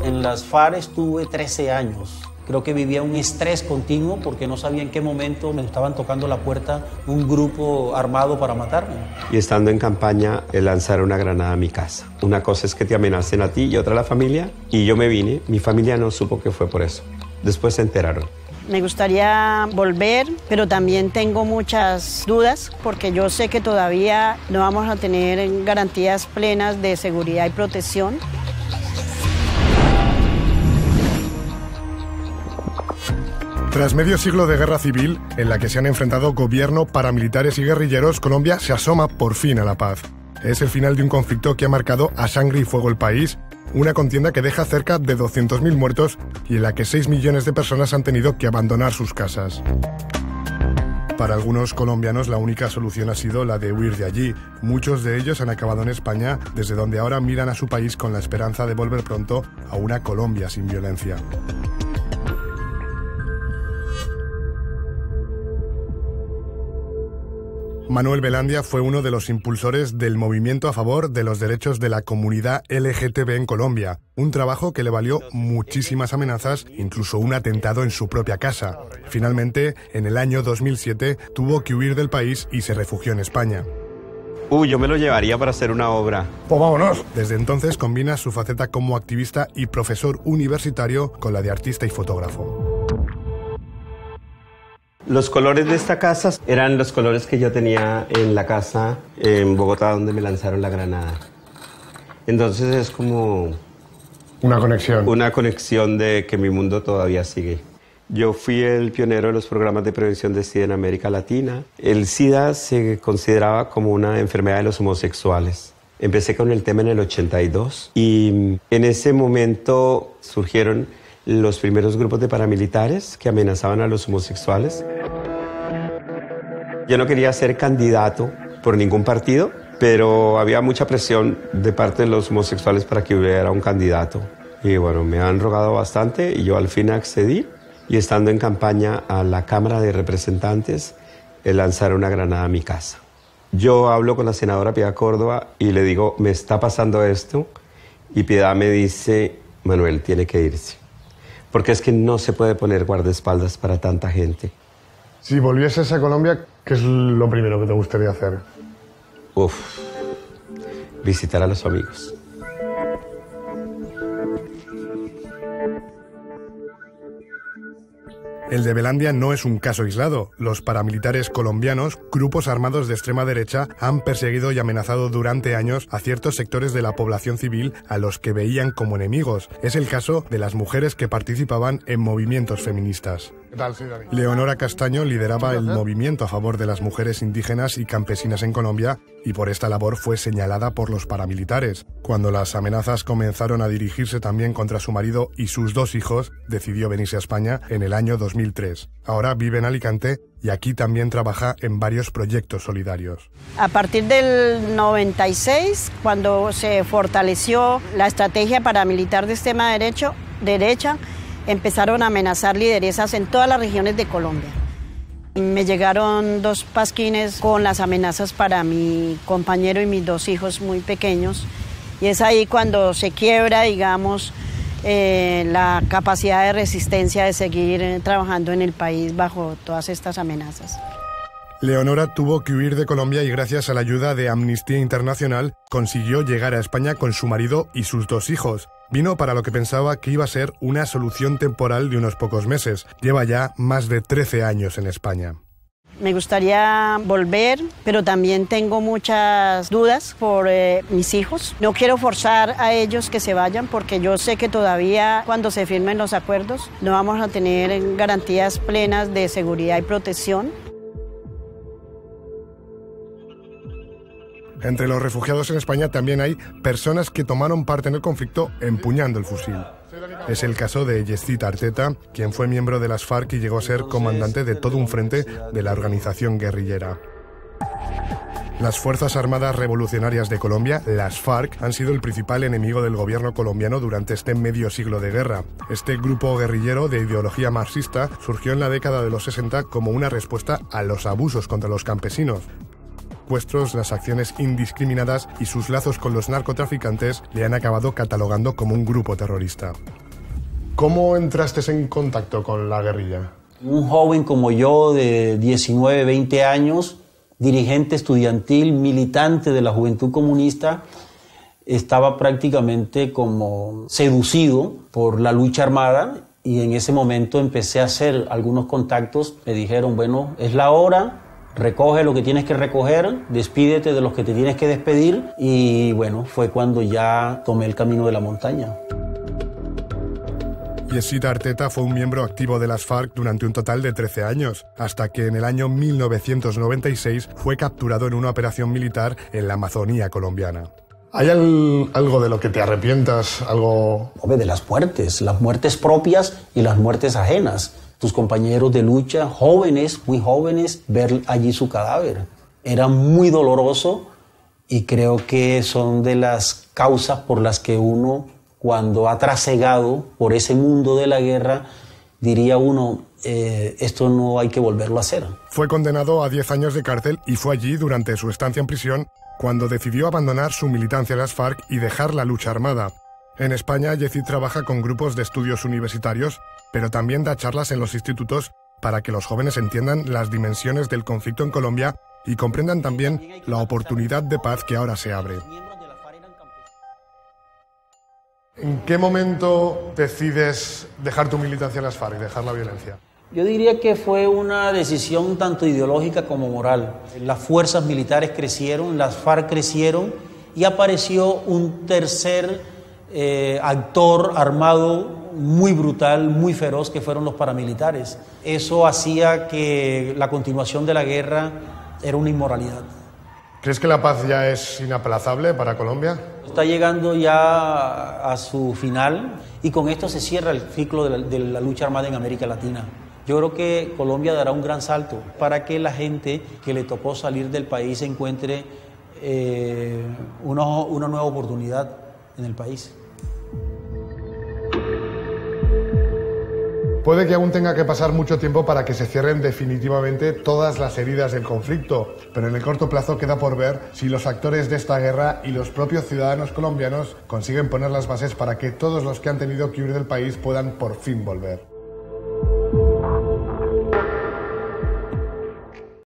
En las FARC estuve 13 años. Creo que vivía un estrés continuo porque no sabía en qué momento me estaban tocando la puerta un grupo armado para matarme. Y estando en campaña, lanzaron una granada a mi casa. Una cosa es que te amenacen a ti y otra a la familia. Y yo me vine, mi familia no supo que fue por eso. Después se enteraron. Me gustaría volver, pero también tengo muchas dudas porque yo sé que todavía no vamos a tener garantías plenas de seguridad y protección. Tras medio siglo de guerra civil, en la que se han enfrentado gobierno, paramilitares y guerrilleros, Colombia se asoma por fin a la paz. Es el final de un conflicto que ha marcado a sangre y fuego el país, una contienda que deja cerca de 200.000 muertos y en la que 6 millones de personas han tenido que abandonar sus casas. Para algunos colombianos la única solución ha sido la de huir de allí. Muchos de ellos han acabado en España, desde donde ahora miran a su país con la esperanza de volver pronto a una Colombia sin violencia. Manuel Velandia fue uno de los impulsores del movimiento a favor de los derechos de la comunidad LGTB en Colombia, un trabajo que le valió muchísimas amenazas, incluso un atentado en su propia casa. Finalmente, en el año 2007, tuvo que huir del país y se refugió en España. Yo me lo llevaría para hacer una obra. ¡Pues vámonos! Desde entonces combina su faceta como activista y profesor universitario con la de artista y fotógrafo. Los colores de esta casa eran los colores que yo tenía en la casa en Bogotá donde me lanzaron la granada. Entonces es como... Una conexión. Una conexión de que mi mundo todavía sigue. Yo fui el pionero de los programas de prevención de SIDA en América Latina. El SIDA se consideraba como una enfermedad de los homosexuales. Empecé con el tema en el 82 y en ese momento surgieron los primeros grupos de paramilitares que amenazaban a los homosexuales. Yo no quería ser candidato por ningún partido, pero había mucha presión de parte de los homosexuales para que hubiera un candidato. Y bueno, me han rogado bastante y yo al fin accedí. Y estando en campaña a la Cámara de Representantes, lanzaron una granada a mi casa. Yo hablo con la senadora Piedad Córdoba y le digo, me está pasando esto. Y Piedad me dice, Manuel, tiene que irse. Porque es que no se puede poner guardaespaldas para tanta gente. Si volvieses a Colombia, ¿qué es lo primero que te gustaría hacer? Visitar a los amigos. El de Velandia no es un caso aislado. Los paramilitares colombianos, grupos armados de extrema derecha, han perseguido y amenazado durante años a ciertos sectores de la población civil a los que veían como enemigos. Es el caso de las mujeres que participaban en movimientos feministas. ¿Qué tal? Sí, David. Leonora Castaño lideraba el movimiento a favor de las mujeres indígenas y campesinas en Colombia y por esta labor fue señalada por los paramilitares. Cuando las amenazas comenzaron a dirigirse también contra su marido y sus 2 hijos, decidió venirse a España en el año 2003. Ahora vive en Alicante y aquí también trabaja en varios proyectos solidarios. A partir del 96, cuando se fortaleció la estrategia paramilitar de extrema derecha, empezaron a amenazar lideresas en todas las regiones de Colombia. Me llegaron 2 pasquines con las amenazas para mi compañero y mis 2 hijos muy pequeños. Y es ahí cuando se quiebra, digamos, la capacidad de resistencia de seguir trabajando en el país bajo todas estas amenazas. Leonora tuvo que huir de Colombia y gracias a la ayuda de Amnistía Internacional consiguió llegar a España con su marido y sus 2 hijos. Vino para lo que pensaba que iba a ser una solución temporal de unos pocos meses. Lleva ya más de 13 años en España. Me gustaría volver, pero también tengo muchas dudas por mis hijos. No quiero forzar a ellos que se vayan porque yo sé que todavía cuando se firmen los acuerdos no vamos a tener garantías plenas de seguridad y protección. Entre los refugiados en España también hay personas que tomaron parte en el conflicto empuñando el fusil. Es el caso de Yescita Arteta, quien fue miembro de las FARC y llegó a ser comandante de todo un frente de la organización guerrillera. Las Fuerzas Armadas Revolucionarias de Colombia, las FARC, han sido el principal enemigo del gobierno colombiano durante este medio siglo de guerra. Este grupo guerrillero de ideología marxista surgió en la década de los 60 como una respuesta a los abusos contra los campesinos. Las acciones indiscriminadas y sus lazos con los narcotraficantes le han acabado catalogando como un grupo terrorista. ¿Cómo entraste en contacto con la guerrilla? Un joven como yo, de 19, 20 años, dirigente estudiantil, militante de la Juventud Comunista, estaba prácticamente como seducido por la lucha armada y en ese momento empecé a hacer algunos contactos. Me dijeron, bueno, es la hora, recoge lo que tienes que recoger, despídete de los que te tienes que despedir, y bueno, fue cuando ya tomé el camino de la montaña. Yesita Arteta fue un miembro activo de las FARC durante un total de 13 años, hasta que en el año 1996 fue capturado en una operación militar en la Amazonía colombiana. ¿Hay algo de lo que te arrepientas? ¿Algo? De las muertes propias y las muertes ajenas. Tus compañeros de lucha, jóvenes, muy jóvenes, ver allí su cadáver. Era muy doloroso y creo que son de las causas por las que uno, cuando ha trasegado por ese mundo de la guerra, diría uno, esto no hay que volverlo a hacer. Fue condenado a 10 años de cárcel y fue allí, durante su estancia en prisión, cuando decidió abandonar su militancia en las FARC y dejar la lucha armada. En España, Yezid trabaja con grupos de estudios universitarios, pero también da charlas en los institutos para que los jóvenes entiendan las dimensiones del conflicto en Colombia y comprendan también la oportunidad de paz que ahora se abre. ¿En qué momento decides dejar tu militancia en las FARC y dejar la violencia? Yo diría que fue una decisión tanto ideológica como moral. Las fuerzas militares crecieron, las FARC crecieron y apareció un tercer actor armado muy brutal, muy feroz, que fueron los paramilitares. Eso hacía que la continuación de la guerra era una inmoralidad. ¿Crees que la paz ya es inaplazable para Colombia? Está llegando ya a su final y con esto se cierra el ciclo de la lucha armada en América Latina. Yo creo que Colombia dará un gran salto para que la gente que le tocó salir del país encuentre una nueva oportunidad en el país. Puede que aún tenga que pasar mucho tiempo para que se cierren definitivamente todas las heridas del conflicto, pero en el corto plazo queda por ver si los actores de esta guerra y los propios ciudadanos colombianos consiguen poner las bases para que todos los que han tenido que huir del país puedan por fin volver.